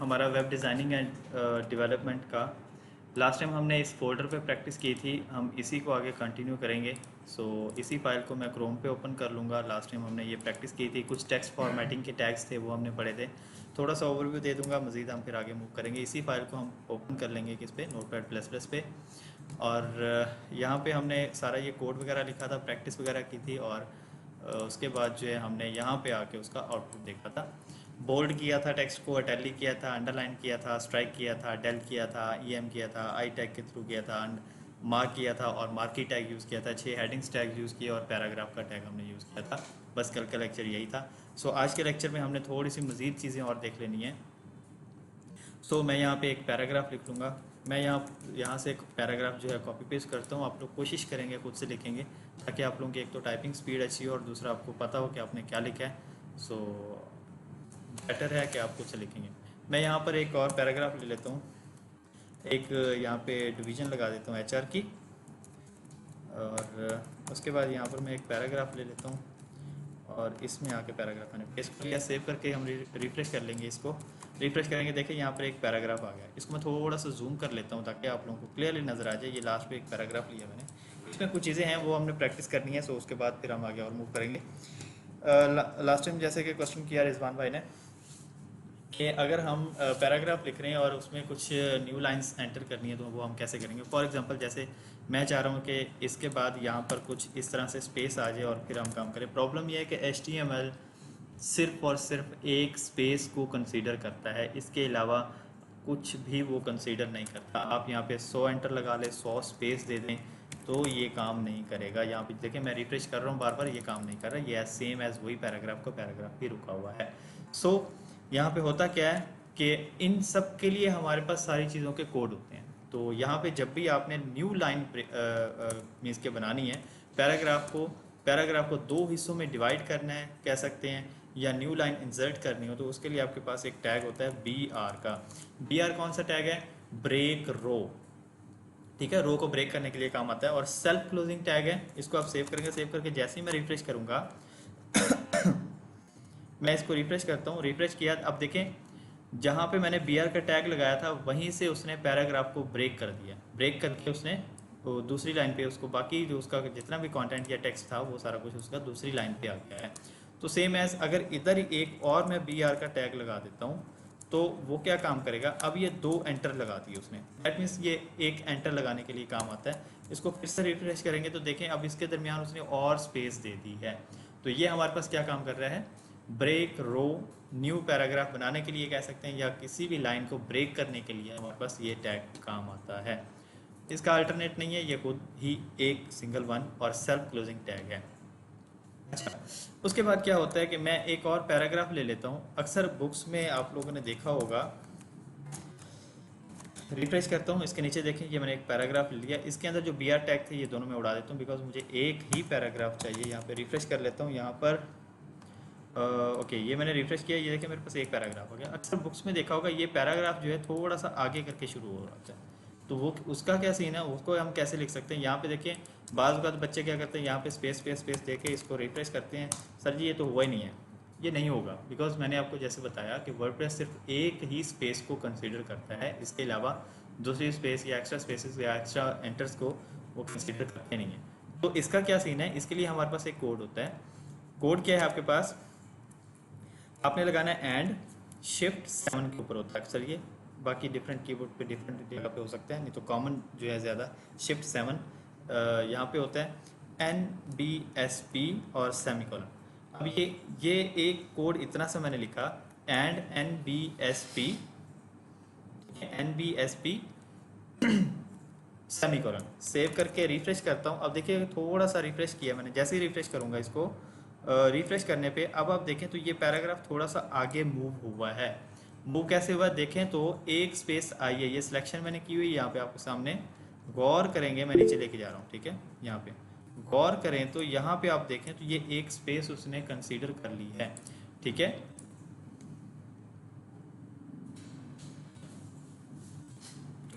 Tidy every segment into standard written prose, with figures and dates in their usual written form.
हमारा web designing and development का। Last time हमने इस फोल्डर पे प्रैक्टिस की थी, हम इसी को आगे कंटिन्यू करेंगे। सो इसी फाइल को मैं क्रोम पे ओपन कर लूँगा। लास्ट टाइम हमने ये प्रैक्टिस की थी, कुछ टेक्स्ट फॉर्मेटिंग के टैग्स थे वो हमने पढ़े थे। थोड़ा सा ओवरव्यू दे दूँगा, मज़ीद हम फिर आगे मूव करेंगे। इसी फाइल को हम ओपन कर लेंगे किस पे, नोटपैड प्लस प्लस पे। और यहाँ पे हमने सारा ये कोड वगैरह लिखा था, प्रैक्टिस वगैरह की थी। और उसके बाद जो है हमने यहाँ पे आके उसका आउटपुट देखा था। बोल्ड किया था टेक्स्ट को, इटैलिक किया था, अंडरलाइन किया था, स्ट्राइक किया था, डेल किया था, ईएम किया था, आई टैग के थ्रू किया था, मार्क किया था और मार्की टैग यूज़ किया था, 6 हेडिंग्स टैग यूज़ किया और पैराग्राफ का टैग हमने यूज़ किया था। बस कल का लेक्चर यही था। सो आज के लेक्चर में हमने थोड़ी सी मज़ीद चीज़ें और देख लेनी है। सो मैं यहाँ पे एक पैराग्राफ लिख लूँगा। मैं यहाँ से एक पैराग्राफ जो है कॉपी पेस्ट करता हूँ। आप लोग कोशिश करेंगे खुद से लिखेंगे, ताकि आप लोगों की एक तो टाइपिंग स्पीड अच्छी हो और दूसरा आपको पता हो कि आपने क्या लिखा है। सो बेटर है कि आप खुद से लिखेंगे। मैं यहाँ पर एक और पैराग्राफ ले लेता हूँ। एक यहाँ पे डिवीज़न लगा देता हूँ HR की, और उसके बाद यहाँ पर मैं एक पैराग्राफ ले लेता हूँ और इसमें आके पैराग्राफ मैंने पेस्ट कर लिया। सेव करके हम रिफ्रेश कर लेंगे। इसको रिफ्रेश करेंगे, देखिए यहाँ पर एक पैराग्राफ आ गया। इसको मैं थोड़ा सा जूम कर लेता हूँ ताकि आप लोगों को क्लियरली नज़र आ जाए। ये लास्ट पे एक पैराग्राफ लिया मैंने, इसमें कुछ चीज़ें हैं वो हमने प्रैक्टिस करनी है। सो उसके बाद फिर हम आगे और मूव करेंगे। लास्ट टाइम जैसे कि क्वेश्चन किया रिजवान भाई ने कि अगर हम पैराग्राफ लिख रहे हैं और उसमें कुछ न्यू लाइंस एंटर करनी है तो वो हम कैसे करेंगे। फॉर एग्जांपल जैसे मैं चाह रहा हूँ कि इसके बाद यहाँ पर कुछ इस तरह से स्पेस आ जाए और फिर हम काम करें। प्रॉब्लम यह है कि HTML सिर्फ और सिर्फ एक स्पेस को कंसीडर करता है, इसके अलावा कुछ भी वो कंसीडर नहीं करता। आप यहाँ पे 100 एंटर लगा ले, 100 स्पेस दे दें तो ये काम नहीं करेगा। यहाँ पे देखें मैं रिफ्रेश कर रहा हूँ बार बार, ये काम नहीं कर रहा। ये सेम एज वही पैराग्राफ का पैराग्राफ ही रुका हुआ है। सो यहाँ पे होता क्या है कि इन सब के लिए हमारे पास सारी चीज़ों के कोड होते हैं। तो यहाँ पे जब भी आपने न्यू लाइन मीन्स के बनानी है, पैराग्राफ को 2 हिस्सों में डिवाइड करना है कह सकते हैं, या न्यू लाइन इंसर्ट करनी हो, तो उसके लिए आपके पास एक टैग होता है BR का। BR कौन सा टैग है? ब्रेक रो। ठीक है, रो को ब्रेक करने के लिए काम आता है। और सेल्फ क्लोजिंग टैग है, इसको आप सेव करेंगे। सेव करके जैसे ही मैं रिफ्रेश करूंगा मैं इसको रिफ्रेश करता हूँ। रिफ्रेश किया, अब देखें जहाँ पे मैंने BR का टैग लगाया था वहीं से उसने पैराग्राफ को ब्रेक कर दिया। ब्रेक करके उसने वो दूसरी लाइन पे उसको, बाकी जो उसका जितना भी कंटेंट या टेक्स्ट था वो सारा कुछ उसका दूसरी लाइन पे आ गया है। तो सेम एज अगर इधर ही एक और मैं BR का टैग लगा देता हूँ तो वो क्या काम करेगा, अब ये 2 एंटर लगा दिए उसने। दैट मीन्स ये एक एंटर लगाने के लिए काम आता है। इसको फिर से रिफ्रेश करेंगे तो देखें अब इसके दरमियान उसने और स्पेस दे दी है। तो ये हमारे पास क्या काम कर रहा है? ब्रेक रो। न्यू पैराग्राफ बनाने के लिए कह सकते हैं, या किसी भी लाइन को ब्रेक करने के लिए हमारे पास ये टैग काम आता है। इसका अल्टरनेट नहीं है, ये खुद ही एक सिंगल वन और सेल्फ क्लोजिंग टैग है। अच्छा, उसके बाद क्या होता है कि मैं एक और पैराग्राफ ले लेता हूँ। अक्सर बुक्स में आप लोगों ने देखा होगा, रिफ्रेश करता हूँ, इसके नीचे देखें ये मैंने एक पैराग्राफ ले लिया। इसके अंदर जो BR टैग थे ये दोनों मैं उड़ा देता हूँ, बिकॉज मुझे एक ही पैराग्राफ चाहिए। यहाँ पे रिफ्रेश कर लेता हूँ। यहाँ पर ओके, ये मैंने रिफ्रेश किया, ये देखिए मेरे पास एक पैराग्राफ हो गया। अक्सर बुक्स में देखा होगा ये पैराग्राफ जो है थोड़ा सा आगे करके शुरू हो रहा है, तो वो उसका क्या सीन है, उसको हम कैसे लिख सकते हैं। यहाँ पे देखिए बाज़ बात बच्चे क्या करते हैं, यहाँ पे स्पेस स्पेस स्पेस दे के इसको रिफ्रेश करते हैं। सर जी ये तो हुआ ही नहीं है, ये नहीं होगा, बिकॉज मैंने आपको जैसे बताया कि वर्डप्रेस सिर्फ एक ही स्पेस को कंसिडर करता है, इसके अलावा दूसरी स्पेस या एक्स्ट्रा स्पेसिस या एक्स्ट्रा एंटर्स को वो कंसिडर करते नहीं है। तो इसका क्या सीन है, इसके लिए हमारे पास एक कोड होता है। कोड क्या है आपके पास? आपने लगाना है एंड शिफ्ट 7 के ऊपर होता है अक्सर ये, बाकी डिफरेंट कीबोर्ड पे डिफरेंट जगह पे हो सकता है, नहीं तो कॉमन जो है ज़्यादा शिफ्ट 7 यहाँ पे होता है। NBSP और सेमीकोलन। अब ये एक कोड इतना सा मैंने लिखा, एंड NBSP सेमीकोलन। सेव करके रिफ्रेश करता हूँ। अब देखिए थोड़ा सा रिफ्रेश किया मैंने, जैसे ही रिफ्रेश करूँगा इसको, रिफ्रेश करने पे अब आप देखें तो ये पैराग्राफ थोड़ा सा आगे मूव हुआ है। मूव कैसे हुआ देखें तो एक स्पेस आई है, ये सिलेक्शन मैंने की हुई यहाँ पे आपके सामने गौर करेंगे, मैं नीचे लेके जा रहा हूँ। ठीक है, यहाँ पे गौर करें तो यहाँ पे आप देखें तो ये एक स्पेस उसने कंसीडर कर ली है। ठीक है,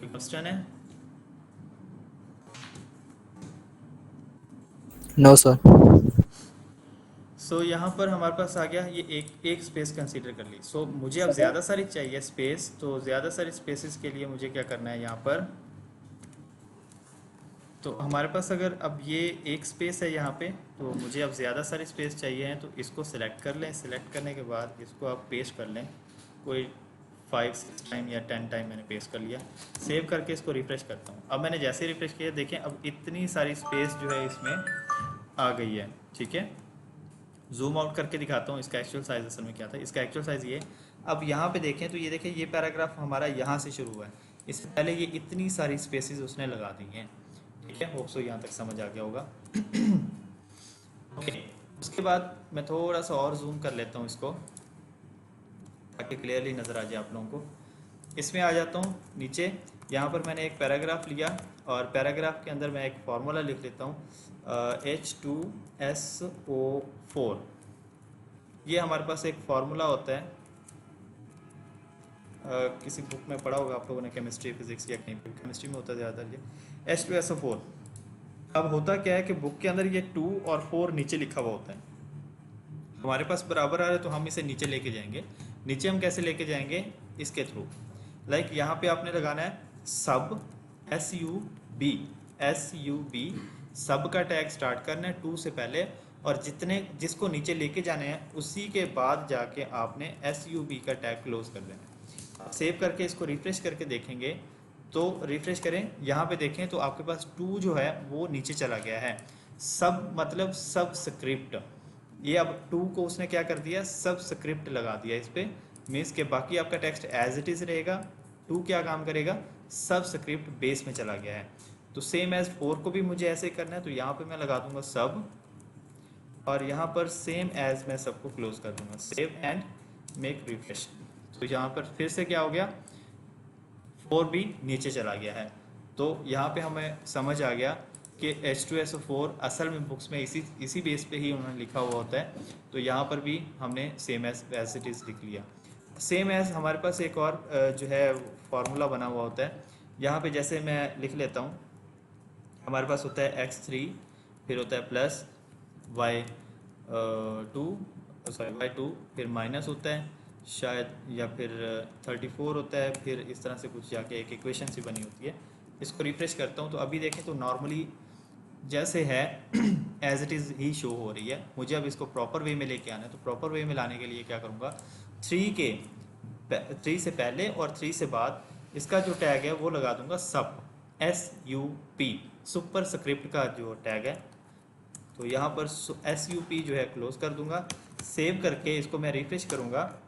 क्वेश्चन है? No sir. सो यहाँ पर हमारे पास आ गया ये एक स्पेस कंसीडर कर ली। सो मुझे अब ज़्यादा सारी चाहिए स्पेस, तो ज़्यादा सारी स्पेसेस के लिए मुझे क्या करना है यहाँ पर, तो हमारे पास अगर अब ये एक स्पेस है यहाँ पे, तो मुझे अब ज़्यादा सारी स्पेस चाहिए है, तो इसको सिलेक्ट कर लें। सिलेक्ट करने के बाद इसको आप पेस्ट कर लें, कोई 5-6 टाइम या 10 टाइम मैंने पेस्ट कर लिया। सेव करके इसको रिफ्रेश करता हूँ। अब मैंने जैसे रिफ्रेश किया देखें अब इतनी सारी स्पेस जो है इसमें आ गई है। ठीक है, जूम आउट करके दिखाता हूँ इसका एक्चुअल साइज असल में क्या था। इसका एक्चुअल साइज ये, अब यहाँ पे देखें तो ये देखें ये पैराग्राफ हमारा यहाँ से शुरू हुआ है, इससे पहले ये इतनी सारी स्पेसेस उसने लगा दी हैं। ठीक है, होप सो यहाँ तक समझ आ गया होगा। ओके, उसके बाद मैं थोड़ा सा और जूम कर लेता हूँ इसको ताकि क्लियरली नज़र आ जाए आप लोगों को। इसमें आ जाता हूँ नीचे, यहाँ पर मैंने एक पैराग्राफ लिया और पैराग्राफ के अंदर मैं एक फार्मूला लिख लेता हूँ H2SO4। ये हमारे पास एक फार्मूला होता है, किसी बुक में पढ़ा होगा आप लोगों ने, केमिस्ट्री फिजिक्स या कहीं पर, केमिस्ट्री में होता है ज़्यादातर ये H2SO4। अब होता क्या है कि बुक के अंदर ये 2 और 4 नीचे लिखा हुआ होता है, हमारे पास बराबर आ रहा है तो हम इसे नीचे लेके जाएंगे। नीचे हम कैसे लेके जाएंगे, इसके थ्रू, लाइक यहाँ पे आपने लगाना है सब, SUB, सब का टैग स्टार्ट करना है 2 से पहले, और जिसको नीचे लेके जाने हैं उसी के बाद जाके आपने SUB का टैग क्लोज कर देना है। सेव करके इसको रिफ्रेश करके देखेंगे, तो रिफ्रेश करें, यहाँ पे देखें तो आपके पास 2 जो है वो नीचे चला गया है। सब मतलब सब स्क्रिप्ट, ये अब 2 को उसने क्या कर दिया, सब स्क्रिप्ट लगा दिया इस पर, मीन्स के बाकी आपका टेक्स्ट एज इट इज़ रहेगा। 2 क्या काम करेगा, सब स्क्रिप्ट बेस में चला गया है। तो सेम एज 4 को भी मुझे ऐसे करना है, तो यहाँ पे मैं लगा दूंगा सब, और यहाँ पर सेम एज मैं सबको क्लोज कर दूंगा, सेव एंड मेक रिफ्रेश। तो यहाँ पर फिर से क्या हो गया, 4 भी नीचे चला गया है। तो यहाँ पे हमें समझ आ गया कि H2SO4 असल में बुक्स में इसी बेस पे ही उन्होंने लिखा हुआ होता है। तो यहाँ पर भी हमने सेम एज इट इज़ लिख लिया। सेम एज हमारे पास एक और जो है फार्मूला बना हुआ होता है, यहाँ पे जैसे मैं लिख लेता हूँ, हमारे पास होता है x3, फिर होता है प्लस y2, फिर माइनस होता है शायद, या फिर 34 होता है, फिर इस तरह से कुछ जाके एक इक्वेशन सी बनी होती है। इसको रिफ्रेश करता हूँ तो अभी देखें तो नॉर्मली जैसे है एज इट इज़ ही शो हो रही है। मुझे अब इसको प्रॉपर वे में लेके आना है, तो प्रॉपर वे में लाने के लिए क्या करूँगा, 3 से पहले और 3 से बाद इसका जो टैग है वो लगा दूंगा सब, SUP, सुपर स्क्रिप्ट का जो टैग है। तो यहाँ पर SUP जो है क्लोज कर दूंगा। सेव करके इसको मैं रिफ्रेश करूँगा।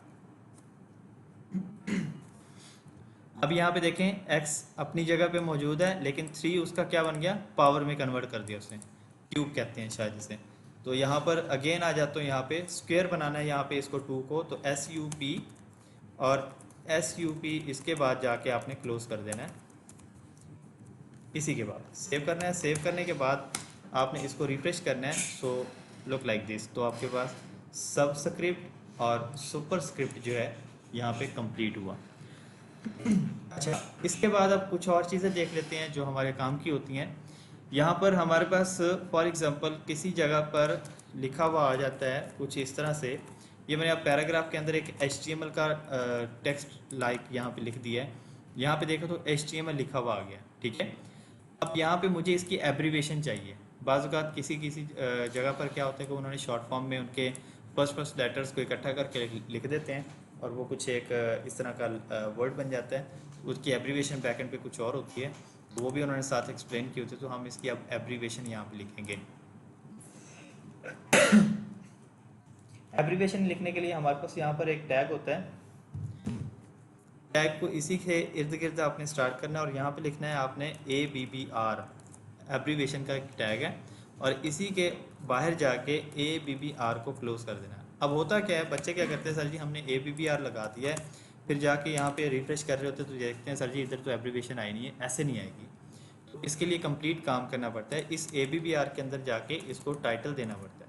अब यहाँ पे देखें x अपनी जगह पे मौजूद है, लेकिन 3 उसका क्या बन गया, पावर में कन्वर्ट कर दिया उसने, क्यूब कहते हैं शायद इसे। तो यहाँ पर अगेन आ जाता हूँ, यहाँ पे स्क्वायर बनाना है यहाँ पे इसको 2 को, तो SUP और SUP इसके बाद जाके आपने क्लोज कर देना है। इसी के बाद सेव करना है। सेव करने के बाद आपने इसको रिफ्रेश करना है, सो लुक लाइक दिस। तो आपके पास सब स्क्रिप्ट और सुपर स्क्रिप्ट जो है यहाँ पे कंप्लीट हुआ। अच्छा, इसके बाद अब कुछ और चीज़ें देख लेते हैं जो हमारे काम की होती हैं। यहाँ पर हमारे पास फॉर एग्जांपल किसी जगह पर लिखा हुआ आ जाता है कुछ इस तरह से, ये मैंने अब पैराग्राफ के अंदर एक HTML का टेक्स्ट लाइक यहाँ पे लिख दिया है। यहाँ पे देखो तो HTML लिखा हुआ आ गया, ठीक है। अब यहाँ पे मुझे इसकी एब्रीवेशन चाहिए। बाज़ औक़ात किसी जगह पर क्या होता है कि उन्होंने शॉर्ट फॉर्म में उनके फर्स्ट लेटर्स को इकट्ठा करके लिख देते हैं और वो कुछ एक इस तरह का वर्ड बन जाता है। उसकी एब्रीवेशन बैकएंड पे कुछ और होती है, तो वो भी उन्होंने साथ एक्सप्लेन की होती है। तो हम इसकी अब एब्रीवेशन यहाँ पे लिखेंगे। एब्रीवेशन लिखने के लिए हमारे पास यहाँ पर एक टैग होता है, टैग को इसी के इर्द गिर्द आपने स्टार्ट करना है और यहाँ पे लिखना है आपने ABBR, एब्रीवेशन का एक टैग है, और इसी के बाहर जाके ABBR को क्लोज कर देना है। अब होता क्या है, बच्चे क्या करते हैं, सर जी हमने ABBR लगा दिया है, फिर जाके यहाँ पे रिफ्रेश कर रहे होते हैं तो देखते हैं सर जी इधर तो एब्रीवेशन आई नहीं है। ऐसे नहीं आएगी, तो इसके लिए कंप्लीट काम करना पड़ता है। इस ABBR के अंदर जाके इसको टाइटल देना पड़ता है।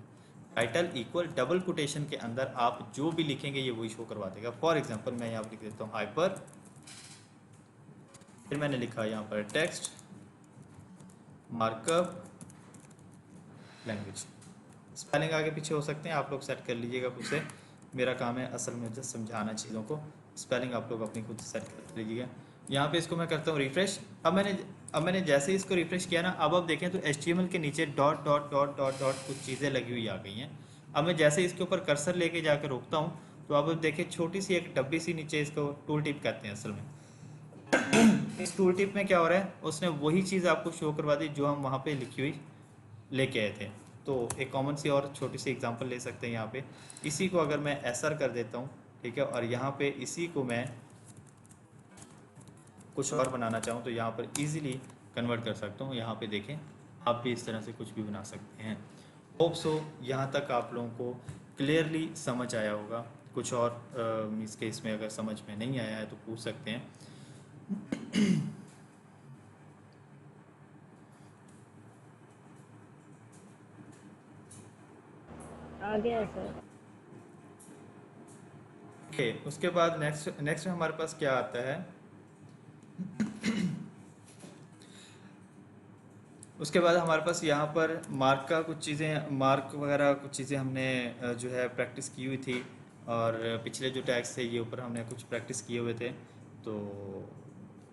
टाइटल इक्वल डबल कोटेशन के अंदर आप जो भी लिखेंगे ये वही शो करवा देगा। फॉर एग्जांपल मैं यहाँ पर लिख देता हूँ हाइपर, फिर मैंने लिखा यहाँ पर टेक्स्ट मार्कअप लैंग्वेज। स्पेलिंग आगे पीछे हो सकते हैं, आप लोग सेट कर लीजिएगा खुद से। मेरा काम है असल में जस्ट समझाना चीज़ों को। स्पेलिंग आप लोग अपनी खुद से सेट कर लीजिएगा। यहाँ पे इसको मैं करता हूँ रिफ्रेश। अब मैंने जैसे ही इसको रिफ्रेश किया ना, अब आप देखें तो HTML के नीचे dot dot dot dot dot कुछ चीज़ें लगी हुई आ गई हैं। अब मैं जैसे इसके ऊपर कर्सर लेके जाकर रोकता हूँ तो अब देखिए छोटी सी एक डब्बी सी नीचे, इसको टूल टिप कहते हैं असल में। इस टूल टिप में क्या हो रहा है, उसने वही चीज़ आपको शो करवा दी जो हम वहाँ पे लिखी हुई लेके आए थे। तो एक कॉमन सी और छोटी सी एग्जांपल ले सकते हैं यहाँ पे। इसी को अगर मैं एसआर कर देता हूँ, ठीक है, और यहाँ पे इसी को मैं कुछ और बनाना चाहूँ तो यहाँ पर इजीली कन्वर्ट कर सकता हूँ। यहाँ पे देखें, आप भी इस तरह से कुछ भी बना सकते हैं। होप सो यहाँ तक आप लोगों को क्लियरली समझ आया होगा। कुछ और इस केस में अगर समझ में नहीं आया है तो पूछ सकते हैं। आ गया है सर। ओके, उसके बाद नेक्स्ट नेक्स्ट हमारे पास क्या आता है। उसके बाद हमारे पास यहाँ पर मार्क का कुछ चीज़ें, मार्क वगैरह कुछ चीज़ें हमने जो है प्रैक्टिस की हुई थी, और पिछले जो टैग्स थे ये ऊपर हमने कुछ प्रैक्टिस किए हुए थे। तो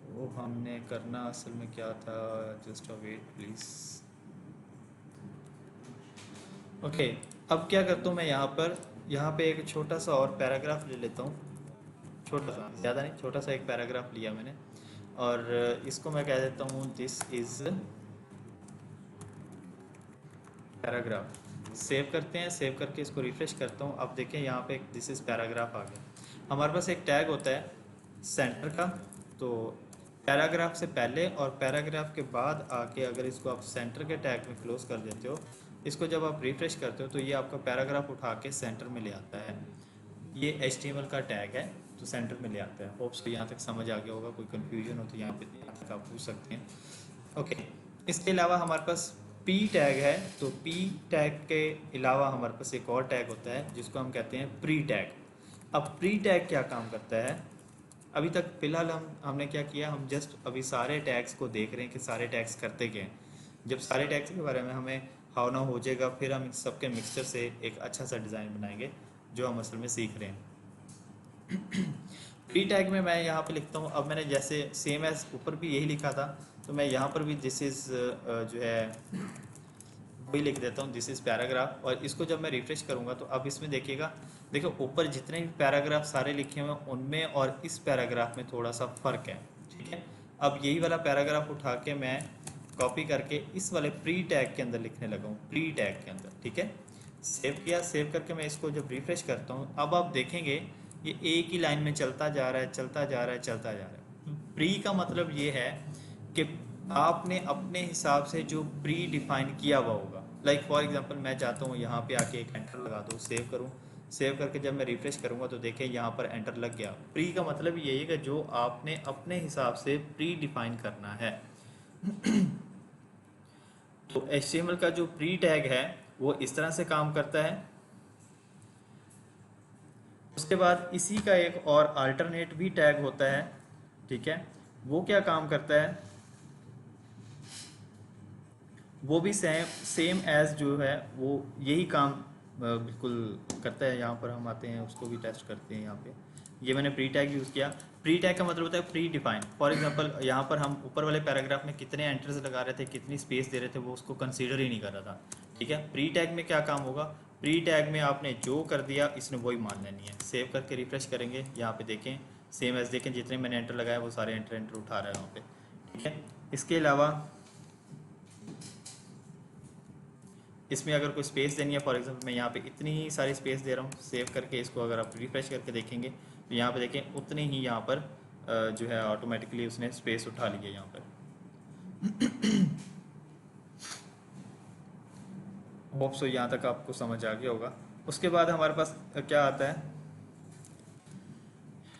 वो हमने करना असल में क्या था, just a wait please. Okay, अब क्या करता हूँ मैं यहाँ पे एक छोटा सा और पैराग्राफ ले लेता हूँ। छोटा सा, ज़्यादा नहीं, छोटा सा एक पैराग्राफ लिया मैंने, और इसको मैं कह देता हूँ दिस इज़ पैराग्राफ। सेव करते हैं, सेव करके इसको रिफ्रेश करता हूँ। अब देखें यहाँ पे दिस इज़ पैराग्राफ आ गया। हमारे पास एक टैग होता है सेंटर का, तो पैराग्राफ से पहले और पैराग्राफ के बाद आके अगर इसको आप सेंटर के टैग में क्लोज कर देते हो, इसको जब आप रिफ्रेश करते हो तो ये आपका पैराग्राफ उठा के सेंटर में ले आता है। ये HTML का टैग है तो सेंटर में ले आता है। होप्स को यहाँ तक समझ आ गया होगा। कोई कन्फ्यूजन हो तो यहाँ तक आप पूछ सकते हैं। ओके, इसके अलावा हमारे पास P टैग है। तो P टैग के अलावा हमारे पास एक और टैग होता है जिसको हम कहते हैं प्री टैग। अब प्री टैग क्या काम करता है, अभी तक फिलहाल हमने क्या किया, हम जस्ट अभी सारे टैग्स को देख रहे हैं कि सारे टैग्स करते क्या हैं। जब सारे टैग्स के बारे में हमें हाउ ना हो जाएगा, फिर हम इन सबके मिक्सचर से एक अच्छा सा डिज़ाइन बनाएंगे जो हम असल में सीख रहे हैं। प्री टैग में मैं यहाँ पे लिखता हूँ, अब मैंने जैसे सेम एज ऊपर भी यही लिखा था तो मैं यहाँ पर भी दिस इज़ जो है वही लिख देता हूँ, दिस इज़ पैराग्राफ। और इसको जब मैं रिफ्रेश करूँगा तो अब इसमें देखिएगा, देखो ऊपर जितने भी पैराग्राफ सारे लिखे हुए हैं उनमें और इस पैराग्राफ में थोड़ा सा फ़र्क है, ठीक है। अब यही वाला पैराग्राफ उठा के मैं कॉपी करके इस वाले प्री टैग के अंदर लिखने लगा हूँ, प्री टैग के अंदर, ठीक है। सेव किया, सेव करके मैं इसको जब रिफ्रेश करता हूँ अब आप देखेंगे ये एक ही लाइन में चलता जा रहा है, चलता जा रहा है, चलता जा रहा है। प्री का मतलब ये है कि आपने अपने हिसाब से जो प्री डिफाइन किया हुआ होगा। लाइक फॉर एग्जांपल मैं चाहता हूँ यहाँ पे आके एक एंटर लगा दूँ, सेव करूँ, सेव करके जब मैं रिफ्रेश करूँगा तो देखें यहाँ पर एंटर लग गया। प्री का मतलब यही है कि जो आपने अपने हिसाब से प्री डिफाइन करना है। तो HTML का जो प्री टैग है वो इस तरह से काम करता है। उसके बाद इसी का एक और अल्टरनेट भी टैग होता है, ठीक है। वो क्या काम करता है, वो भी सेम एज जो है वो यही काम बिल्कुल करता है। यहाँ पर हम आते हैं, उसको भी टेस्ट करते हैं। यहाँ पे ये मैंने प्री टैग यूज़ किया। प्री टैग का मतलब होता है प्री डिफाइन। फॉर एग्जांपल यहाँ पर हम ऊपर वाले पैराग्राफ में कितने एंटर्स लगा रहे थे, कितनी स्पेस दे रहे थे, वो उसको कंसीडर ही नहीं कर रहा था, ठीक है। प्री टैग में क्या काम होगा, प्री टैग में आपने जो कर दिया इसने वही मान लेनी है। सेव करके रिफ्रेश करेंगे, यहाँ पे देखें सेम एज, देखें जितने मैंने एंटर लगाया वो सारे एंटर एंटर उठा रहा है वहाँ पे, ठीक है। इसके अलावा इसमें अगर कोई स्पेस देनी है, फॉर एग्जांपल मैं यहाँ पे इतनी सारी स्पेस दे रहा हूँ, सेव करके इसको अगर आप रिफ्रेश करके देखेंगे तो यहाँ पे देखें उतनी ही यहाँ पर जो है ऑटोमेटिकली उसने स्पेस उठा ली है यहाँ पर। होप सो यहाँ तक आपको समझ आ गया होगा। उसके बाद हमारे पास क्या आता है,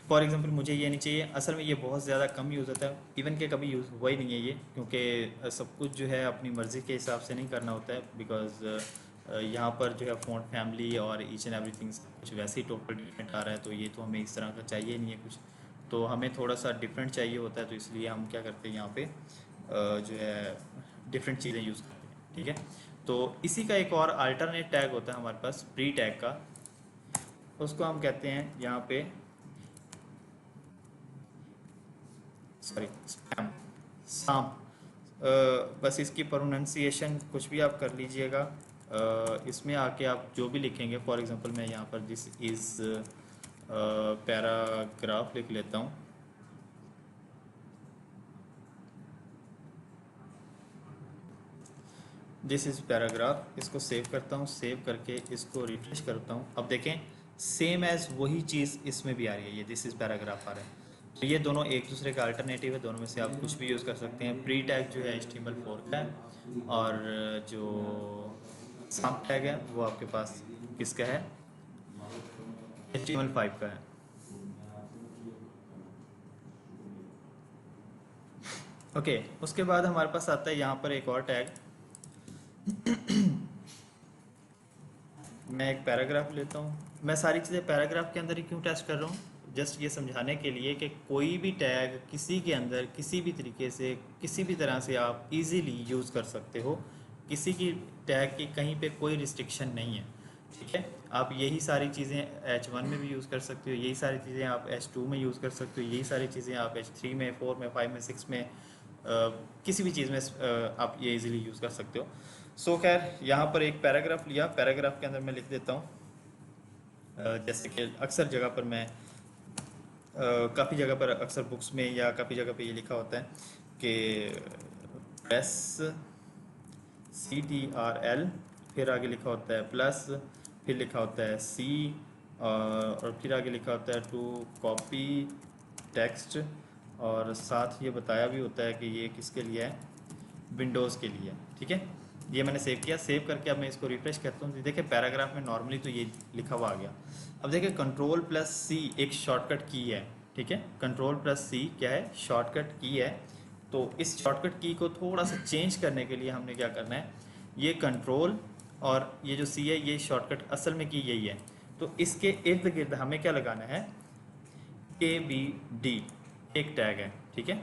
फॉर एग्जांपल मुझे ये नहीं चाहिए। असल में ये बहुत ज़्यादा कम यूज़ होता है, इवन के कभी यूज़ हुआ ही नहीं है ये, क्योंकि सब कुछ जो है अपनी मर्ज़ी के हिसाब से नहीं करना होता है। बिकॉज यहाँ पर जो है फ़ॉन्ट फैमिली और ईच एंड एवरीथिंग कुछ वैसे ही टोटल डिफरेंट आ रहा है, तो ये तो हमें इस तरह का चाहिए नहीं है कुछ, तो हमें थोड़ा सा डिफरेंट चाहिए होता है। तो इसलिए हम क्या करते हैं यहाँ पे जो है डिफरेंट चीज़ें यूज़ करते हैं, ठीक है। तो इसी का एक और अल्टरनेट टैग होता है हमारे पास प्री टैग का, उसको हम कहते हैं यहाँ पे, सॉरी, स्पैम, साम। बस इसकी प्रोनाउंसिएशन कुछ भी आप कर लीजिएगा। इसमें आके आप जो भी लिखेंगे, फॉर एग्जांपल मैं यहाँ पर दिस इज़ पैराग्राफ लिख लेता हूँ। दिस इज़ पैराग्राफ, इसको सेव करता हूँ, सेव करके इसको रिफ्रेश करता हूँ। अब देखें सेम एज वही चीज़ इसमें भी आ रही है, ये दिस इज़ पैराग्राफ आ रहा है। तो ये दोनों एक दूसरे का अल्टरनेटिव है, दोनों में से आप कुछ भी यूज़ कर सकते हैं। प्री टैग जो है HTML4 का है, और जो सम टैग है वो आपके पास किसका है, HTML5 का है। ओके, उसके बाद हमारे पास आता है यहाँ पर एक और टैग। मैं एक पैराग्राफ लेता हूँ। मैं सारी चीज़ें पैराग्राफ के अंदर ही क्यों टेस्ट कर रहा हूँ, जस्ट ये समझाने के लिए कि कोई भी टैग किसी के अंदर किसी भी तरीके से किसी भी तरह से आप इजीली यूज़ कर सकते हो। किसी की टैग की कहीं पे कोई रिस्ट्रिक्शन नहीं है, ठीक है। आप यही सारी चीज़ें H1 में भी यूज़ कर सकते हो, यही सारी चीज़ें आप H2 में यूज़ कर सकते हो, यही सारी चीज़ें आप H3 में, 4 में, 5 में, 6 में, किसी भी चीज़ में आप ये इजीली यूज़ कर सकते हो। सो खैर यहाँ पर एक पैराग्राफ लिया, पैराग्राफ के अंदर मैं लिख देता हूँ, जैसे कि अक्सर जगह पर मैं काफ़ी जगह पर अक्सर बुक्स में या काफ़ी जगह पे ये लिखा होता है कि प्रेस CTRL, फिर आगे लिखा होता है प्लस, फिर लिखा होता है C, और फिर आगे लिखा होता है टू कॉपी टेक्स्ट, और साथ ये बताया भी होता है कि ये किसके लिए है, विंडोज़ के लिए, ठीक है। ये मैंने सेव किया, सेव करके अब मैं इसको रिफ्रेश करता हूँ। देखिए पैराग्राफ में नॉर्मली तो ये लिखा हुआ आ गया। अब देखिए Ctrl+C एक शॉर्टकट की है, ठीक है। Ctrl+C क्या है, शॉर्टकट की है। तो इस शॉर्टकट की को थोड़ा सा चेंज करने के लिए हमने क्या करना है, ये कंट्रोल और ये जो C है, ये शॉर्टकट असल में की यही है। तो इसके इर्द गिर्द हमें क्या लगाना है, KBD एक टैग है, ठीक है।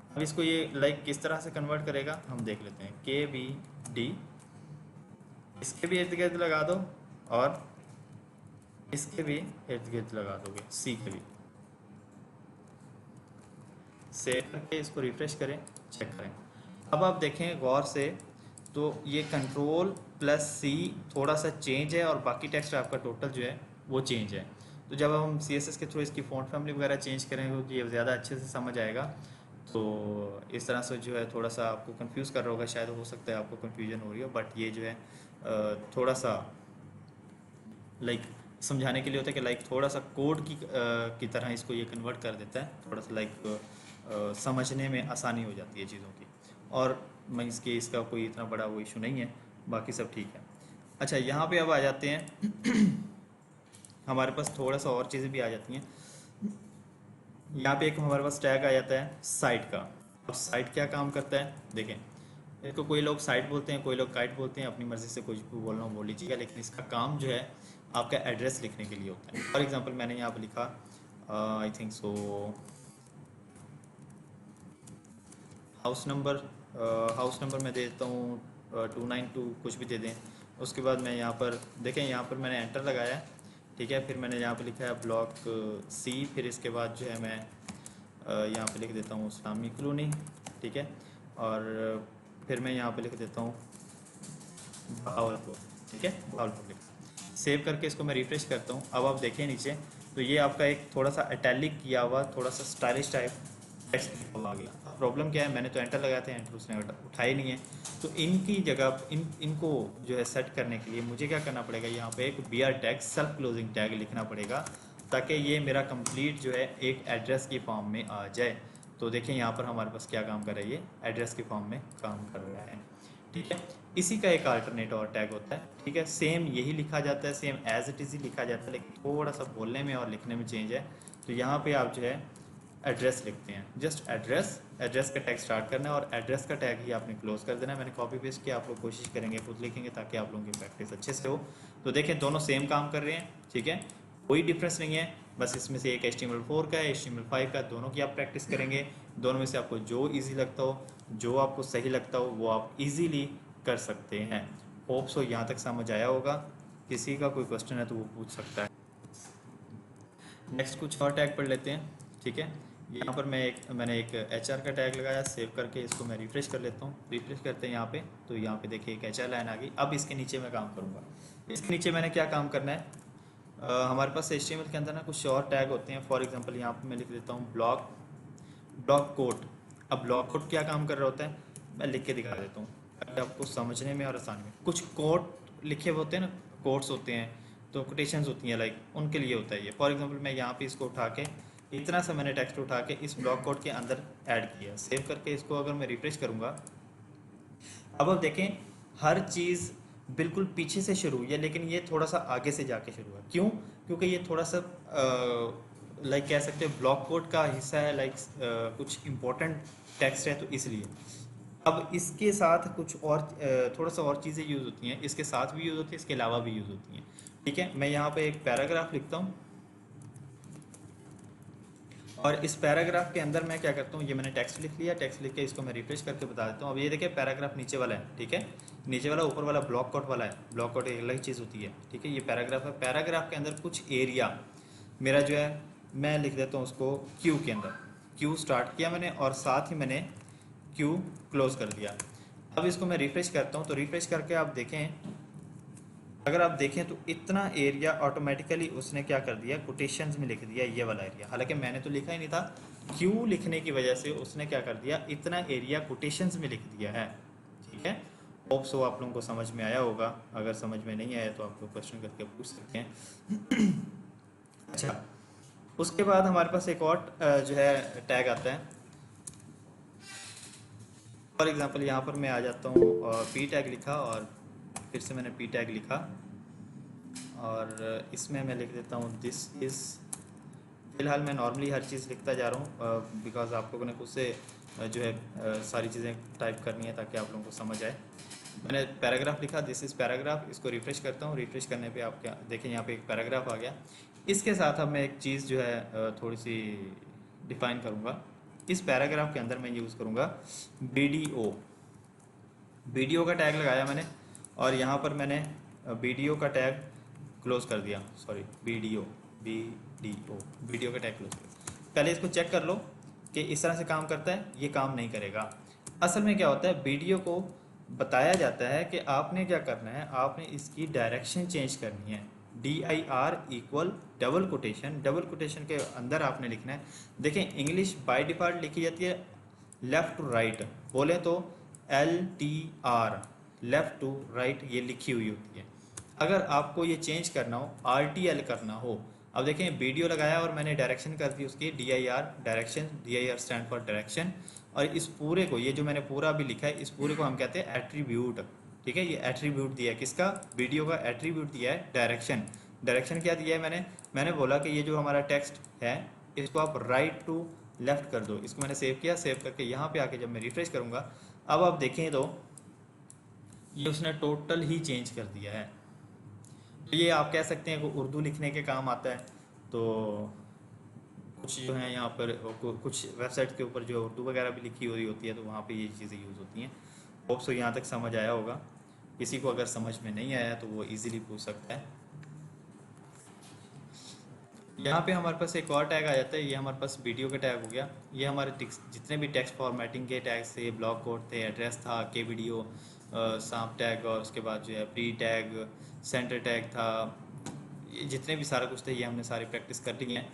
अब इसको ये लाइक किस तरह से कन्वर्ट करेगा हम देख लेते हैं। KBD, इसके भी इर्द गिर्द लगा दो और इसके भी इर्द गिर्द लगा दोगे, C के भी। सेव करके इसको रिफ्रेश करें, चेक करें। अब आप देखें गौर से, तो ये Ctrl+C थोड़ा सा चेंज है और बाकी टेक्स्ट आपका टोटल जो है वो चेंज है। तो जब हम CSS के थ्रू इसकी फ़ॉन्ट फैमिली वगैरह चेंज करेंगे तो ये ज़्यादा अच्छे से समझ आएगा। तो इस तरह से जो है थोड़ा सा आपको कंफ्यूज कर रहा होगा, शायद हो सकता है आपको कंफ्यूजन हो रही हो, बट ये जो है थोड़ा सा लाइक समझाने के लिए होता है कि लाइक थोड़ा सा कोड की तरह इसको ये कन्वर्ट कर देता है, थोड़ा सा लाइक समझने में आसानी हो जाती है चीज़ों की। और मैं इसका कोई इतना बड़ा वो इशू नहीं है, बाकी सब ठीक है। अच्छा, यहाँ पे अब आ जाते हैं हमारे पास थोड़ा सा और चीज़ें भी आ जाती हैं। यहाँ पे एक हमारे पास टैग आ जाता है साइट का। अब साइट क्या काम करता है देखें, इसको कोई लोग साइट बोलते हैं, कोई लोग काइट बोलते हैं, अपनी मर्ज़ी से कुछ भी बोलना हो बोल लीजिएगा, लेकिन इसका काम जो है आपका एड्रेस लिखने के लिए होता है। फॉर एग्जांपल मैंने यहाँ पर लिखा I think so house number मैं दे देता हूँ 292, कुछ भी दे दें। उसके बाद मैं यहाँ पर देखें, यहाँ पर मैंने एंटर लगाया है, ठीक है। फिर मैंने यहाँ पे लिखा है ब्लॉक C, फिर इसके बाद जो है मैं यहाँ पे लिख देता हूँ इस्लामी कॉलोनी, ठीक है। और फिर मैं यहाँ पे लिख देता हूँ बहावलपुर, ठीक है, बहावलपुर लिख। सेव करके इसको मैं रिफ्रेश करता हूँ। अब आप देखें नीचे, तो ये आपका एक थोड़ा सा इटैलिक किया हुआ, थोड़ा सा स्टाइलिश टाइप टेक्स्ट आ गया। प्रॉब्लम क्या है, मैंने तो एंटर लगाया था, एंटर उसने उठाया नहीं है। तो इनकी जगह इनको जो है सेट करने के लिए मुझे क्या करना पड़ेगा, यहाँ पे एक BR tag, self closing tag लिखना पड़ेगा, ताकि ये मेरा कंप्लीट जो है एक एड्रेस की फॉर्म में आ जाए। तो देखें यहाँ पर हमारे पास क्या काम कर रहा है, ये एड्रेस की फॉर्म में काम कर रहा है, ठीक है। इसी का एक अल्टरनेट और टैग होता है, ठीक है। सेम यही लिखा जाता है, सेम एज इट इज़ ही लिखा जाता है, लेकिन थोड़ा सा बोलने में और लिखने में चेंज है। तो यहाँ पे आप जो है एड्रेस लिखते हैं, जस्ट एड्रेस का टैग स्टार्ट करना है और एड्रेस का टैग ही आपने क्लोज कर देना है। मैंने कॉपी पेस्ट किया, आप लोग कोशिश करेंगे खुद लिखेंगे ताकि आप लोगों की प्रैक्टिस अच्छे से हो। तो देखें दोनों सेम काम कर रहे हैं, ठीक है, कोई डिफरेंस नहीं है। बस इसमें से एक HTML4 का है, HTML5 का, दोनों की आप प्रैक्टिस करेंगे। दोनों में से आपको जो ईजी लगता हो, जो आपको सही लगता हो, वो आप ईजीली कर सकते हैं। होप सो यहाँ तक समझ आया होगा। किसी का कोई क्वेश्चन है तो वो पूछ सकता है। नेक्स्ट कुछ और टैग पढ़ लेते हैं, ठीक है। यहाँ पर मैंने एक HR का टैग लगाया, सेव करके इसको मैं रिफ्रेश कर लेता हूँ। रिफ्रेश करते हैं यहाँ पे, तो यहाँ पे देखिए एक HR लाइन आ गई। अब इसके नीचे मैं काम करूँगा। इसके नीचे मैंने क्या काम करना है, हमारे पास HTML के अंदर ना कुछ और टैग होते हैं। फॉर एग्जांपल यहाँ पे मैं लिख देता हूँ ब्लॉक कोड। अब ब्लॉक कोड क्या काम कर रहा होता है, मैं लिख के दिखा देता हूँ ताकि आपको समझने में और आसानी में। कुछ कोड लिखे हुए होते हैं ना, कोड्स होते हैं, तो कोटेशंस होती हैं, लाइक उनके लिए होता है ये। फॉर एग्जांपल मैं यहाँ पे इसको उठा के, इतना सा मैंने टेक्स्ट उठा के इस ब्लॉक कोड के अंदर ऐड किया। सेव करके इसको अगर मैं रिफ्रेश करूँगा, अब आप देखें हर चीज़ बिल्कुल पीछे से शुरू हुई है, लेकिन ये थोड़ा सा आगे से जाके शुरू हुआ। क्यों? क्योंकि ये थोड़ा सा लाइक कह सकते हैं ब्लॉक कोड का हिस्सा है, लाइक कुछ इम्पोर्टेंट टेक्स्ट है, तो इसलिए। अब इसके साथ कुछ और थोड़ा सा और चीज़ें यूज़ होती हैं, इसके साथ भी यूज़ होती है, इसके अलावा भी यूज़ होती हैं, ठीक है। मैं यहाँ पे एक पैराग्राफ लिखता हूँ और इस पैराग्राफ के अंदर मैं क्या करता हूँ, ये मैंने टेक्स्ट लिख लिया। टेक्स्ट लिख के इसको मैं रिफ्रेश करके बता देता हूँ। अब ये देखिए पैराग्राफ नीचे वाला है, ठीक है। नीचे वाला ऊपर वाला ब्लॉक कोड वाला है। ब्लॉक कोड एक अलग चीज़ होती है, ठीक है। ये पैराग्राफ है। पैराग्राफ के अंदर कुछ एरिया मेरा जो है, मैं लिख देता हूँ उसको क्यू के अंदर। क्यू स्टार्ट किया मैंने और साथ ही मैंने क्यू क्लोज कर दिया। अब इसको मैं रिफ्रेश करता हूँ, तो रिफ्रेश करके आप देखें, अगर आप देखें तो इतना एरिया ऑटोमेटिकली उसने क्या कर दिया, कोटेशंस में लिख दिया ये वाला एरिया। हालांकि मैंने तो लिखा ही नहीं था, क्यू लिखने की वजह से उसने क्या कर दिया, इतना एरिया कोटेशंस में लिख दिया है, ठीक है। होप सो आप लोगों को समझ में आया होगा। अगर समझ में नहीं आया तो आप लोग क्वेश्चन करके पूछ सकते हैं। अच्छा, उसके बाद हमारे पास एक और जो है टैग आता है। फॉर एग्जांपल यहाँ पर मैं आ जाता हूँ और पी टैग लिखा और फिर से मैंने पी टैग लिखा और इसमें मैं लिख देता हूँ दिस इज़। फ़िलहाल मैं नॉर्मली हर चीज़ लिखता जा रहा हूँ बिकॉज आप लोगों ने खुद से जो है सारी चीज़ें टाइप करनी है ताकि आप लोगों को समझ आए। मैंने पैराग्राफ लिखा, दिस इज़ पैराग्राफ। इसको रिफ्रेश करता हूँ। रिफ्रेश करने पे आप क्या देखें, यहाँ पे एक पैराग्राफ आ गया। इसके साथ अब मैं एक चीज़ जो है थोड़ी सी डिफ़ाइन करूँगा। इस पैराग्राफ के अंदर मैं यूज़ करूँगा वीडियो। वीडियो का टैग लगाया मैंने और यहाँ पर मैंने वीडियो का टैग क्लोज कर दिया। सॉरी, वीडियो का टैग क्लोज कर दिया। पहले इसको चेक कर लो कि इस तरह से काम करता है। ये काम नहीं करेगा। असल में क्या होता है, वीडियो को बताया जाता है कि आपने क्या करना है, आपने इसकी डायरेक्शन चेंज करनी है। DIR इक्वल डबल कोटेशन के अंदर आपने लिखना है। देखें इंग्लिश बाय डिफ़ॉल्ट लिखी जाती है लेफ़्ट टू राइट, बोले तो LTR, लेफ़्ट टू राइट, ये लिखी हुई होती है। अगर आपको ये चेंज करना हो, RTL करना हो, अब देखें वीडियो लगाया और मैंने डायरेक्शन कर दी उसकी DIR direction. DIR stand for direction. और इस पूरे को, ये जो मैंने पूरा भी लिखा है, इस पूरे को हम कहते हैं एट्रीब्यूट, ठीक है। ये एट्रीब्यूट दिया है किसका, वीडियो का एट्रीब्यूट दिया है डायरेक्शन। डायरेक्शन क्या दिया है मैंने बोला कि ये जो हमारा टेक्स्ट है इसको आप राइट टू लेफ़्ट कर दो। इसको मैंने सेव किया। सेव करके यहाँ पे आके जब मैं रिफ्रेश करूँगा, अब आप देखें तो ये उसने टोटल ही चेंज कर दिया है। तो ये आप कह सकते हैं कि उर्दू लिखने के काम आता है। तो कुछ जो है यहाँ पर कुछ वेबसाइट के ऊपर जो उर्दू वगैरह भी लिखी हुई होती है, तो वहाँ पे ये चीज़ें यूज़ होती हैं। होप सो यहाँ तक समझ आया होगा। किसी को अगर समझ में नहीं आया तो वो इजीली पूछ सकता है। यहाँ पे हमारे पास एक और टैग आ जाता है। ये हमारे पास वीडियो का टैग हो गया। ये हमारे जितने भी टेक्स्ट फॉर्मेटिंग के टैग्स थे, ब्लॉक कोड थे, एड्रेस था, के वीडियो, सांप टैग, और उसके बाद जो है प्री टैग, सेंटर टैग था, ये जितने भी सारा कुछ थे ये हमने सारी प्रैक्टिस कर ली है।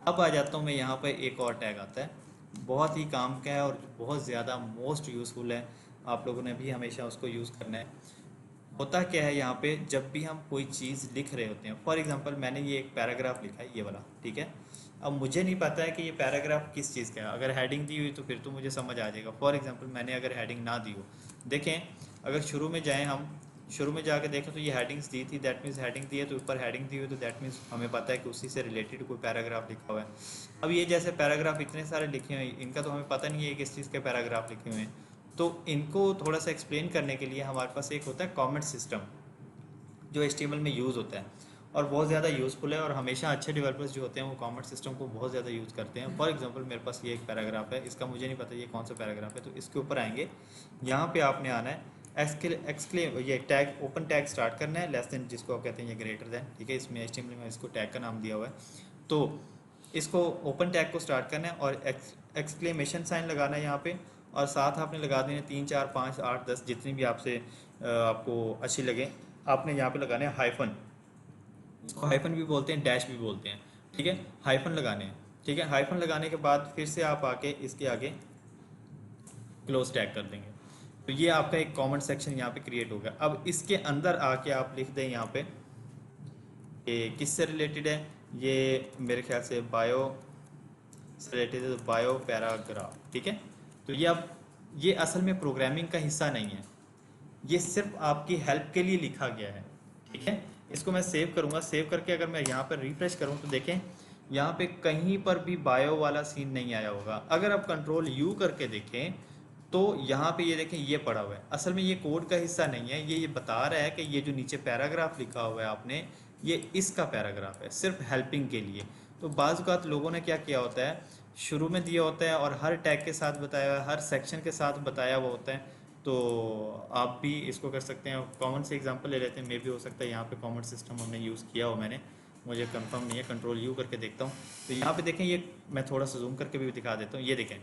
अब आ जाता हूँ मैं यहाँ पर, एक और टैग आता है, बहुत ही काम का है और बहुत ज़्यादा मोस्ट यूज़फुल है। आप लोगों ने भी हमेशा उसको यूज़ करना है। होता क्या है यहाँ पे, जब भी हम कोई चीज़ लिख रहे होते हैं, फॉर एग्जांपल मैंने ये एक पैराग्राफ लिखा है ये वाला, ठीक है। अब मुझे नहीं पता है कि ये पैराग्राफ किस चीज़ का है। अगर हेडिंग दी हुई तो फिर तो मुझे समझ आ जाएगा। फॉर एग्जांपल मैंने अगर हेडिंग ना दी हो, देखें अगर शुरू में जाएँ, हम शुरू में जाके देखें तो ये हेडिंग्स दी थी, दैट मीन्स हेडिंग दी है तो ऊपर हेडिंग दी हुई, तो दैट मीन्स हमें पता है कि उसी से रिलेटेड कोई पैराग्राफ लिखा हुआ है। अब ये जैसे पैराग्राफ इतने सारे लिखे हुए हैं, इनका तो हमें पता नहीं है किस चीज़ के पैराग्राफ लिखे हुए हैं। तो इनको थोड़ा सा एक्सप्लेन करने के लिए हमारे पास एक होता है कमेंट सिस्टम, जो HTML में यूज़ होता है और बहुत ज़्यादा यूज़फुल है। और हमेशा अच्छे डेवलपर्स जो होते हैं वो कमेंट सिस्टम को बहुत ज़्यादा यूज़ करते हैं। फॉर एग्जांपल मेरे पास ये एक पैराग्राफ है, इसका मुझे नहीं पता ये कौन सा पैराग्राफ है, तो इसके ऊपर आएंगे, यहाँ पे आपने आना है, एक्सक्लेम ये टैग ओपन टैग स्टार्ट करना है, लेस देन जिसको आप कहते हैं ये ग्रेटर देन, ठीक है। इसमें HTML में इसको टैग का नाम दिया हुआ है। तो इसको ओपन टैग को स्टार्ट करना है और एक्सक्लेमेशन साइन लगाना है यहाँ पे, और साथ आपने लगा देने 3 4 5 8 10 जितनी भी आपसे आपको अच्छी लगे। आपने यहाँ पे लगाने हैं हाइफन, इसको हाइफन भी बोलते हैं, डैश भी बोलते हैं, ठीक है। हाइफन लगाने हैं, ठीक है। हाइफन लगाने के बाद फिर से आप आके इसके आगे क्लोज टैग कर देंगे। तो ये आपका एक कमेंट सेक्शन यहाँ पे क्रिएट हो गया। अब इसके अंदर आके आप लिख दें यहाँ पे ये किससे रिलेटेड है, ये मेरे ख्याल से बायो से रिलेटेड है, बायो पैराग्राफ, ठीक है। तो ये अब ये असल में प्रोग्रामिंग का हिस्सा नहीं है, ये सिर्फ आपकी हेल्प के लिए लिखा गया है, ठीक है। इसको मैं सेव करूँगा, सेव करके अगर मैं यहाँ पर रिफ्रेश करूँ तो देखें यहाँ पे कहीं पर भी बायो वाला सीन नहीं आया होगा। अगर आप कंट्रोल यू करके देखें तो यहाँ पे ये देखें ये पड़ा हुआ है। असल में ये कोड का हिस्सा नहीं है, ये बता रहा है कि ये जो नीचे पैराग्राफ लिखा हुआ है आपने, ये इसका पैराग्राफ है सिर्फ हेल्पिंग के लिए। तो बाज़ औक़ात लोगों ने क्या किया होता है, शुरू में दिया होता है और हर टैग के साथ बताया हुआ है, हर सेक्शन के साथ बताया हुआ होता है। तो आप भी इसको कर सकते हैं। कॉमन से एग्जांपल ले लेते हैं, मे भी हो सकता है यहाँ पे कॉमन सिस्टम हमने यूज़ किया हो, मैंने मुझे कंफर्म नहीं है। कंट्रोल यू करके देखता हूँ तो यहाँ पे देखें, ये मैं थोड़ा सा जूम करके भी दिखा देता हूँ। ये देखें,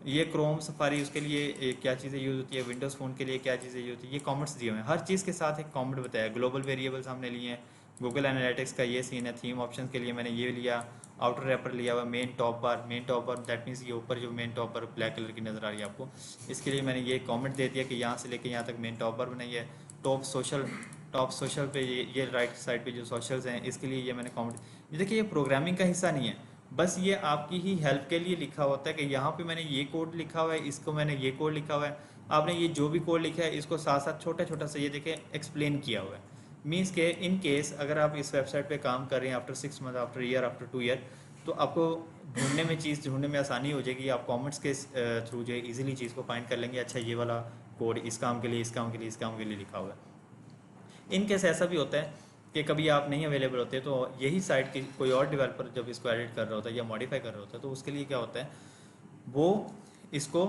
ये क्रोम सफारी उसके लिए क्या चीज़ें यूज़ होती है, विंडोज़ फ़ोन के लिए क्या चीज़ें यूज़ होती है, ये कॉमेंट्स दिए हुए हैं। हर चीज़ के साथ एक कॉमेंट बताया। ग्लोबल वेरिएबल्स हमने लिए हैं, गूगल एनालिटिक्स का ये सीन है। थीम ऑप्शन के लिए मैंने ये लिया, आउटर रैपर लिया हुआ, main top bar, main top bar that means ये ऊपर जो मेन टॉप बार ब्लैक कलर की नज़र आ रही है आपको, इसके लिए मैंने ये कमेंट दे दिया कि यहाँ से लेके यहाँ तक मेन टॉप बार बनाई है। टॉप सोशल पे ये राइट साइड पे जो सोशल्स हैं इसके लिए ये मैंने कमेंट। ये देखिए, ये प्रोग्रामिंग का हिस्सा नहीं है, बस ये आपकी ही हेल्प के लिए लिखा होता है कि यहाँ पे मैंने ये कोड लिखा हुआ है, इसको मैंने ये कोड लिखा हुआ है। आपने ये जो भी कोड लिखा है इसको साथ साथ छोटा छोटा सा ये देखें एक्सप्लेन किया हुआ है। मीन्स के इन केस अगर आप इस वेबसाइट पे काम कर रहे हैं after 6 month, after year, after 2 year, तो आपको ढूंढने में आसानी हो जाएगी। आप कमेंट्स के थ्रू जो है ईजिली चीज़ को फाइंड कर लेंगे। अच्छा, ये वाला कोड इस काम के लिए, इस काम के लिए, इस काम के लिए लिखा हुआ है। इन केस ऐसा भी होता है कि कभी आप नहीं अवेलेबल होते, तो यही साइट की कोई और डेवलपर जब इसको एडिट कर रहा होता है या मॉडिफाई कर रहा होता है, तो उसके लिए क्या होता है, वो इसको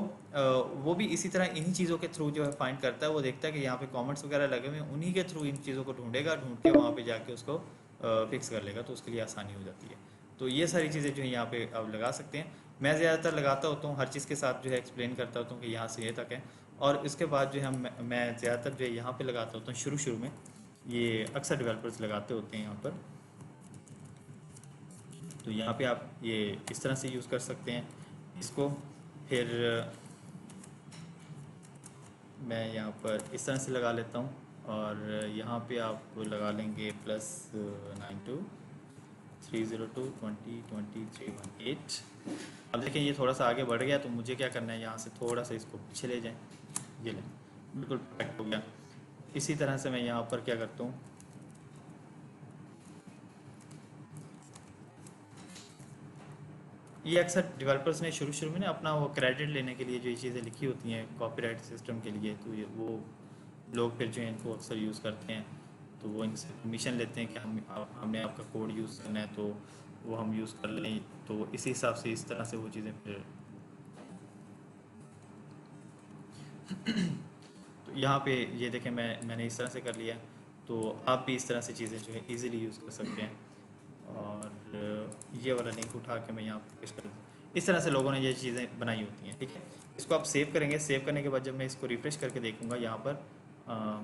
वो भी इसी तरह इन्हीं चीज़ों के थ्रू जो है फाइंड करता है। वो देखता है कि यहाँ पे कमेंट्स वगैरह लगे हुए हैं, उन्हीं के थ्रू इन चीज़ों को ढूंढेगा, ढूंढ के वहाँ पे जाके उसको फिक्स कर लेगा, तो उसके लिए आसानी हो जाती है। तो ये सारी चीज़ें जो है यहाँ पे आप लगा सकते हैं। मैं ज़्यादातर लगाता होता हूँ, हर चीज़ के साथ जो है एक्सप्लेन करता होता हूँ कि यहाँ से ये तक है। और इसके बाद जो है मैं ज़्यादातर जो है यहाँ पे लगाता होता हूँ शुरू में, ये अक्सर डेवलपर्स लगाते होते हैं यहाँ पर। तो यहाँ पे आप ये इस तरह से यूज़ कर सकते हैं इसको। फिर मैं यहाँ पर इस तरह से लगा लेता हूँ, और यहाँ पे आप लगा लेंगे +92 302 20 23 18। अब देखें ये थोड़ा सा आगे बढ़ गया, तो मुझे क्या करना है, यहाँ से थोड़ा सा इसको पीछे ले जाएं। ये लें, बिल्कुल परफेक्ट हो गया। इसी तरह से मैं यहाँ पर क्या करता हूँ, ये अक्सर डेवलपर्स ने शुरू में ना अपना वो क्रेडिट लेने के लिए जो ये चीज़ें लिखी होती हैं कॉपीराइट सिस्टम के लिए, तो ये वो लोग फिर जो है इनको अक्सर यूज़ करते हैं। तो वो इनसे परमिशन लेते हैं कि हमने आपका कोड यूज़ करना है, तो वो हम यूज़ कर लें। तो इसी हिसाब से इस तरह से वो चीज़ें फिर तो यहाँ पे ये देखें, मैंने इस तरह से कर लिया। तो आप भी इस तरह से चीज़ें जो है ईज़िली यूज़ कर सकते हैं। और ये वाला लिंक उठा के मैं यहाँ पेश कर दूँ। इस तरह से लोगों ने ये चीज़ें बनाई होती हैं, ठीक है। इसको आप सेव करेंगे, सेव करने के बाद जब मैं इसको रिफ़्रेश करके देखूँगा यहाँ पर,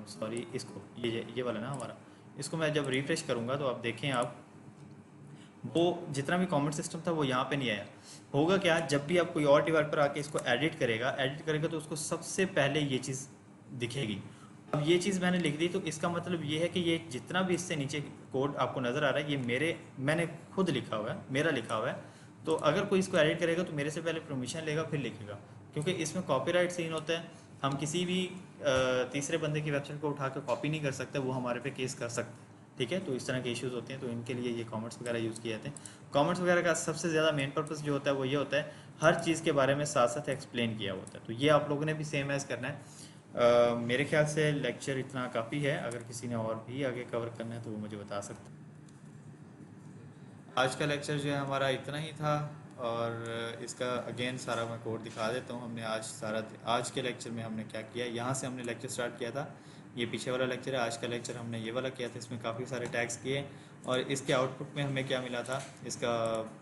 सॉरी इसको ये वाला ना हमारा, इसको मैं जब रिफ़्रेश करूँगा तो आप देखें, आप वो जितना भी कमेंट सिस्टम था वो यहाँ पे नहीं आया। होगा क्या, जब भी आप कोई और डेवलपर आके इसको एडिट करेगा तो उसको सबसे पहले ये चीज़ दिखेगी। अब ये चीज़ मैंने लिख दी, तो इसका मतलब ये है कि ये जितना भी इससे नीचे कोड आपको नज़र आ रहा है, ये मैंने खुद लिखा हुआ है, मेरा लिखा हुआ है। तो अगर कोई इसको एडिट करेगा तो मेरे से पहले परमिशन लेगा फिर लिखेगा, क्योंकि इसमें कॉपीराइट सीन होता है। हम किसी भी तीसरे बंदे की वेबसाइट को उठा कर कॉपी नहीं कर सकते, वो हमारे पे केस कर सकते हैं, ठीक है। तो इस तरह के इश्यूज़ होते हैं, तो इनके लिए ये कमेंट्स वगैरह यूज़ किए जाते हैं। कमेंट्स वगैरह का सबसे ज़्यादा मेन पर्पस जो होता है वो ये होता है, हर चीज़ के बारे में साथ साथ एक्सप्लेन किया होता है। तो ये आप लोगों ने भी सेम एज़ करना है। मेरे ख्याल से लेक्चर इतना काफ़ी है, अगर किसी ने और भी आगे कवर करना है तो वो मुझे बता सकते हैं। आज का लेक्चर जो है हमारा इतना ही था। और इसका अगेन सारा मैं कोड दिखा देता हूँ। हमने आज के लेक्चर में हमने क्या किया, यहाँ से हमने लेक्चर स्टार्ट किया था। ये पीछे वाला लेक्चर है, आज का लेक्चर हमने ये वाला किया था। इसमें काफ़ी सारे टैग्स किए और इसके आउटपुट में हमें क्या मिला था, इसका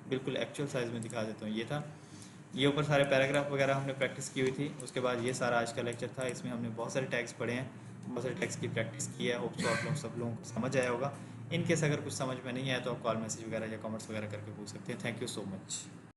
बिल्कुल एक्चुअल साइज़ में दिखा देता हूँ। ये था, ये ऊपर सारे पैराग्राफ वगैरह हमने प्रैक्टिस की हुई थी। उसके बाद ये सारा आज का लेक्चर था, इसमें हमने बहुत सारे टैग्स पढ़े हैं, बहुत सारे टैग्स की प्रैक्टिस की है। होप सो आप लोग सब लोगों को समझ आया होगा। इन केस अगर कुछ समझ में नहीं आया तो आप कॉल मैसेज वगैरह या कमेंट्स वगैरह करके पूछ सकते हैं। Thank you so much.